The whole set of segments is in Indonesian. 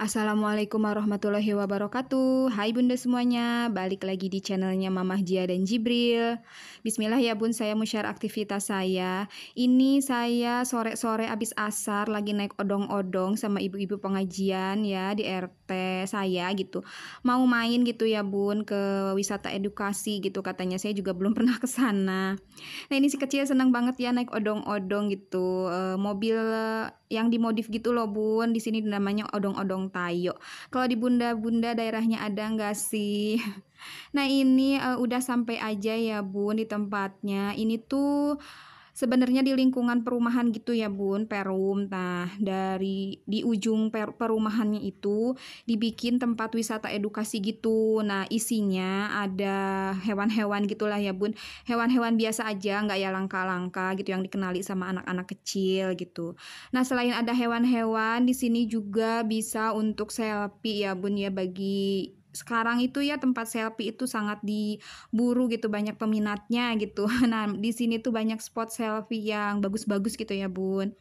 Assalamualaikum warahmatullahi wabarakatuh. Hai bunda semuanya, balik lagi di channelnya Mamah Jia dan Jibril. Bismillah ya bun, saya mau share aktivitas saya. Ini saya sore-sore abis asar lagi naik odong-odong sama ibu-ibu pengajian ya di RT saya gitu. Mau main gitu ya bun ke wisata edukasi gitu katanya, saya juga belum pernah ke sana. Nah ini si kecil senang banget ya naik odong-odong gitu, mobil yang dimodif gitu loh bun. Di sini namanya odong-odong Tayo. Kalau di bunda-bunda daerahnya ada nggak sih? Nah ini udah sampai aja ya bun di tempatnya. Ini tuh sebenarnya di lingkungan perumahan gitu ya bun, perum. Nah dari di ujung perumahannya itu dibikin tempat wisata edukasi gitu. Nah isinya ada hewan-hewan gitulah ya bun. Hewan-hewan biasa aja, nggak ya langka-langka gitu yang dikenali sama anak-anak kecil gitu. Nah selain ada hewan-hewan di sini juga bisa untuk selfie ya bun ya, bagi sekarang itu ya tempat selfie itu sangat diburu gitu, banyak peminatnya gitu. Nah, di sini tuh banyak spot selfie yang bagus-bagus gitu ya, Bun.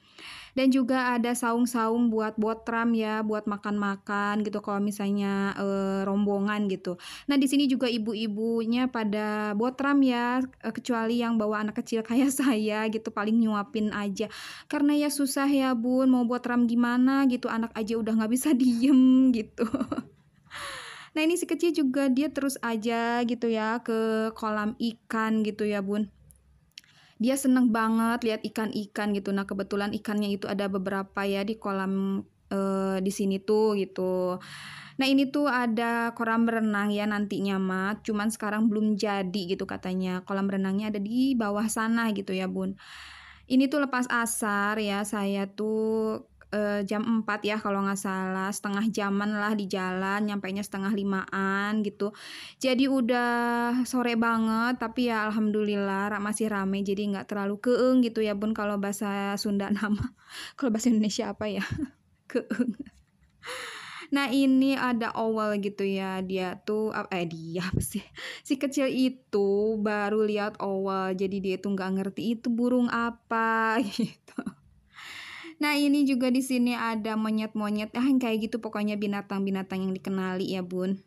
Dan juga ada saung-saung buat botram ya, buat makan-makan gitu kalau misalnya rombongan gitu. Nah, di sini juga ibu-ibunya pada botram ya, kecuali yang bawa anak kecil kayak saya gitu paling nyuapin aja. Karena ya susah ya, Bun, mau botram gimana gitu, anak aja udah nggak bisa diem gitu. Nah ini si kecil juga dia terus aja gitu ya ke kolam ikan gitu ya bun. Dia seneng banget lihat ikan-ikan gitu. Nah kebetulan ikannya itu ada beberapa ya di kolam di sini tuh gitu. Nah ini tuh ada kolam renang ya nantinya mah. Cuman sekarang belum jadi gitu katanya. Kolam renangnya ada di bawah sana gitu ya bun. Ini tuh lepas asar ya, saya tuh jam 4 ya kalau nggak salah, setengah jaman lah di jalan, nyampainya setengah limaan gitu. Jadi udah sore banget, tapi ya alhamdulillah masih rame, jadi nggak terlalu keeng gitu ya bun kalau bahasa Sunda nama. Kalau bahasa Indonesia apa ya? Keeng. Nah ini ada owl gitu ya, dia tuh dia apa sih? Si kecil itu baru lihat owl, jadi dia tuh nggak ngerti itu burung apa gitu. Nah ini juga di sini ada monyet-monyet, yang kayak gitu pokoknya binatang-binatang yang dikenali ya bun.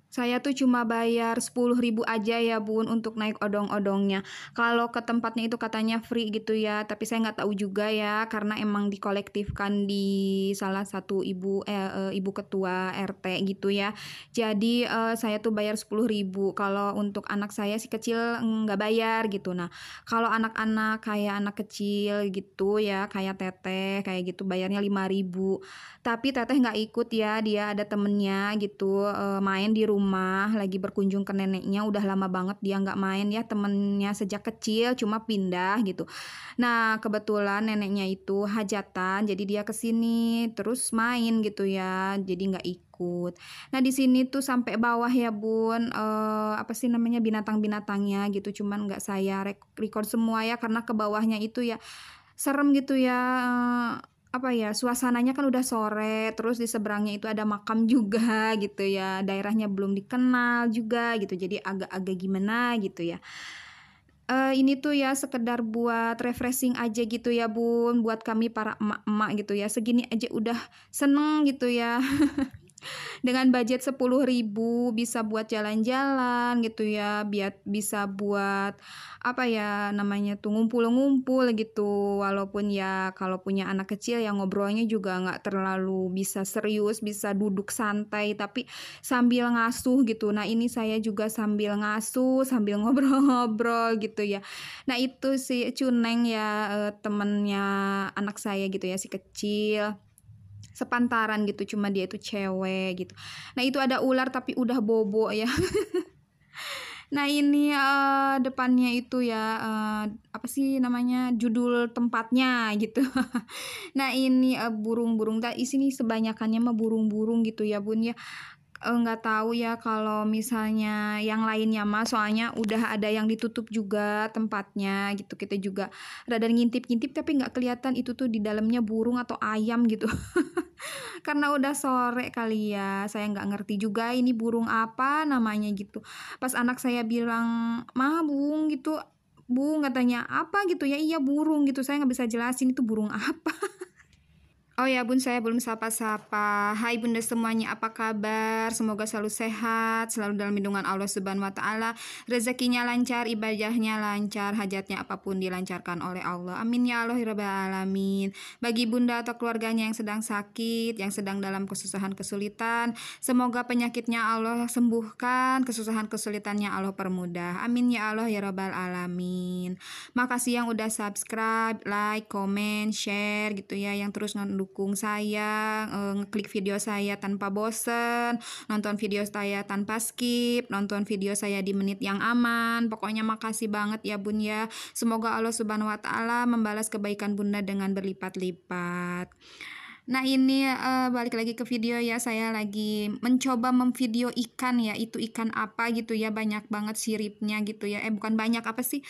Saya tuh cuma bayar 10.000 aja ya bun untuk naik odong-odongnya. Kalau ke tempatnya itu katanya free gitu ya, tapi saya nggak tahu juga ya karena emang dikolektifkan di salah satu ibu ketua RT gitu ya. Jadi saya tuh bayar 10.000. Kalau untuk anak saya si kecil nggak bayar gitu. Nah kalau anak-anak kayak anak kecil gitu ya, kayak teteh kayak gitu bayarnya 5.000. Tapi teteh nggak ikut ya, dia ada temennya gitu, main di rumah, lagi berkunjung ke neneknya, udah lama banget dia nggak main ya, temennya sejak kecil, cuma pindah gitu. Nah, kebetulan neneknya itu hajatan, jadi dia kesini terus main gitu ya, jadi nggak ikut. Nah, di sini tuh sampai bawah ya Bun, apa sih namanya, binatang-binatangnya gitu, cuman nggak saya record semua ya, karena ke bawahnya itu ya serem gitu ya, apa ya, suasananya kan udah sore, terus di seberangnya itu ada makam juga gitu ya, daerahnya belum dikenal juga gitu, jadi agak-agak gimana gitu ya. Ini tuh ya sekedar buat refreshing aja gitu ya Bun, buat kami para emak-emak gitu ya, segini aja udah seneng gitu ya. Dengan budget 10.000 bisa buat jalan-jalan gitu ya, biar bisa buat apa ya namanya tuh, ngumpul-ngumpul gitu. Walaupun ya kalau punya anak kecil yang ngobrolnya juga nggak terlalu bisa serius, bisa duduk santai tapi sambil ngasuh gitu. Nah ini saya juga sambil ngasuh, sambil ngobrol-ngobrol gitu ya. Nah itu si Cuneng ya, temennya anak saya gitu ya, si kecil sepantaran gitu, cuma dia itu cewek gitu. Nah itu ada ular tapi udah bobo ya. Nah ini depannya itu ya, apa sih namanya, judul tempatnya gitu. Nah ini burung-burung, di sini sebanyakannya mah burung-burung gitu ya bun ya. Nggak tahu ya kalau misalnya yang lainnya mah, soalnya udah ada yang ditutup juga tempatnya gitu, kita juga rada ngintip-ngintip tapi nggak kelihatan itu tuh di dalamnya burung atau ayam gitu. Karena udah sore kali ya, saya nggak ngerti juga ini burung apa namanya gitu. Pas anak saya bilang, "Ma, burung gitu." Bu, katanya, "Apa?" gitu ya, "Iya burung," gitu, saya nggak bisa jelasin itu burung apa. Oh ya Bun, saya belum sapa-sapa. Hai Bunda semuanya, apa kabar? Semoga selalu sehat, selalu dalam lindungan Allah Subhanahu wa taala. Rezekinya lancar, ibadahnya lancar, hajatnya apapun dilancarkan oleh Allah. Amin ya Allah ya rabbal alamin. Bagi Bunda atau keluarganya yang sedang sakit, yang sedang dalam kesusahan kesulitan, semoga penyakitnya Allah sembuhkan, kesusahan kesulitannya Allah permudah. Amin ya Allah ya rabbal alamin. Makasih yang udah subscribe, like, comment, share gitu ya, yang terus ngedukung saya, ngeklik video saya tanpa bosen, nonton video saya tanpa skip, nonton video saya di menit yang aman. Pokoknya makasih banget ya Bun ya. Semoga Allah Subhanahu wa taala membalas kebaikan Bunda dengan berlipat-lipat. Nah ini balik lagi ke video ya, saya lagi mencoba memvideo ikan ya, itu ikan apa gitu ya, banyak banget siripnya gitu ya, bukan banyak, apa sih,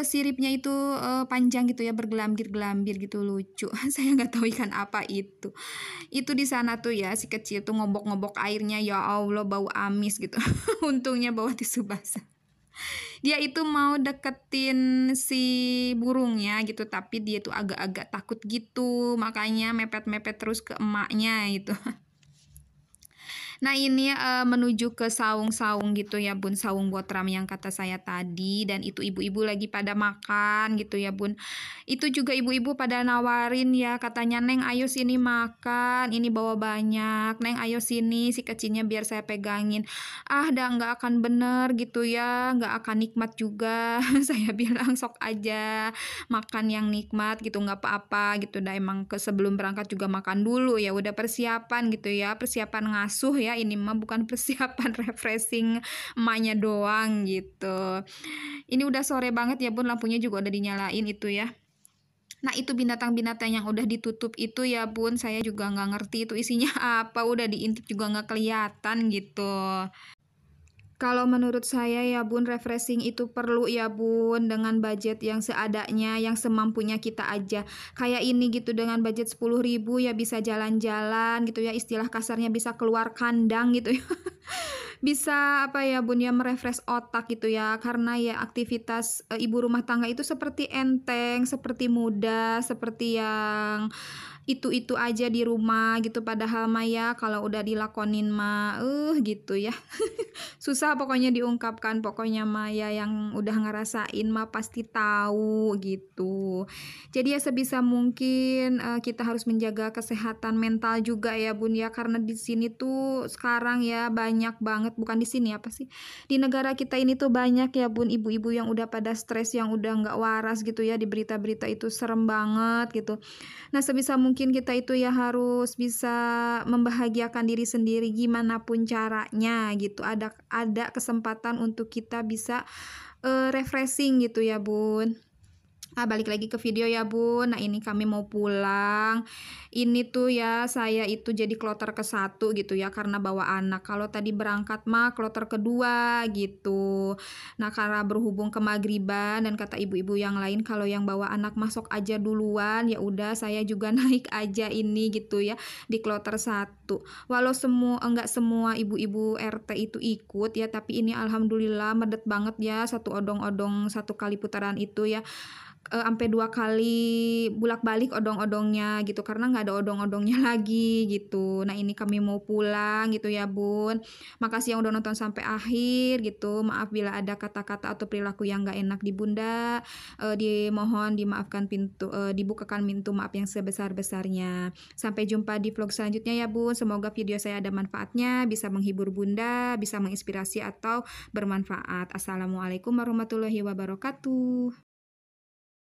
siripnya itu, panjang gitu ya, bergelambir-gelambir gitu, lucu. Saya nggak tahu ikan apa itu. Itu di sana tuh ya, si kecil tuh ngobok-ngobok airnya, ya Allah bau amis gitu. Untungnya bawa tisu basah. Dia itu mau deketin si burungnya gitu, tapi dia tuh agak-agak takut gitu, makanya mepet-mepet terus ke emaknya gitu. Nah ini menuju ke saung-saung gitu ya Bun, saung botram yang kata saya tadi, dan itu ibu-ibu lagi pada makan gitu ya Bun. Itu juga ibu-ibu pada nawarin ya, katanya, "Neng ayo sini makan, ini bawa banyak, Neng ayo sini si kecilnya biar saya pegangin." Ah dah nggak akan bener gitu ya, nggak akan nikmat juga. Saya bilang sok aja makan yang nikmat gitu, nggak apa-apa gitu dah, emang sebelum berangkat juga makan dulu ya, udah persiapan gitu ya, persiapan ngasuh ya, ini mah bukan persiapan refreshing emaknya doang gitu. Ini udah sore banget ya Bun, lampunya juga udah dinyalain itu ya. Nah itu binatang-binatang yang udah ditutup itu ya Bun, saya juga nggak ngerti itu isinya apa, udah diintip juga nggak kelihatan gitu. Kalau menurut saya ya Bun, refreshing itu perlu ya Bun, dengan budget yang seadanya, yang semampunya kita aja. Kayak ini gitu, dengan budget 10.000 ya bisa jalan-jalan gitu ya, istilah kasarnya bisa keluar kandang gitu ya. Bisa apa ya Bun ya, merefresh otak gitu ya, karena ya aktivitas ibu rumah tangga itu seperti enteng, seperti mudah, seperti yang itu-itu aja di rumah gitu, padahal mah ya kalau udah dilakonin mah gitu ya. Susah pokoknya diungkapkan, pokoknya mah ya yang udah ngerasain mah pasti tahu gitu. Jadi ya sebisa mungkin kita harus menjaga kesehatan mental juga ya Bun ya, karena di sini tuh sekarang ya banyak banget, bukan di sini apa sih, di negara kita ini tuh banyak ya Bun, ibu-ibu yang udah pada stres, yang udah nggak waras gitu ya, di berita-berita itu serem banget gitu. Nah sebisa mungkin kita itu ya harus bisa membahagiakan diri sendiri gimana pun caranya gitu, ada kesempatan untuk kita bisa refreshing gitu ya Bun. Balik lagi ke video ya Bun. Nah ini kami mau pulang. Ini tuh ya, saya itu jadi kloter ke-1 gitu ya, karena bawa anak. Kalau tadi berangkat mah kloter kedua gitu. Nah karena berhubung kemagriban dan kata ibu-ibu yang lain kalau yang bawa anak masuk aja duluan, ya udah saya juga naik aja ini gitu ya, di kloter 1. Walau enggak semua ibu-ibu RT itu ikut ya, tapi ini alhamdulillah medet banget ya, satu odong-odong satu kali putaran itu ya. Ampe 2 kali bolak-balik odong-odongnya gitu, karena nggak ada odong-odongnya lagi gitu. Nah ini kami mau pulang gitu ya Bun. Makasih yang udah nonton sampai akhir gitu. Maaf bila ada kata-kata atau perilaku yang nggak enak di Bunda. Dimohon dimaafkan, dibukakan pintu maaf yang sebesar-besarnya. Sampai jumpa di vlog selanjutnya ya Bun. Semoga video saya ada manfaatnya, bisa menghibur Bunda, bisa menginspirasi atau bermanfaat. Assalamualaikum warahmatullahi wabarakatuh.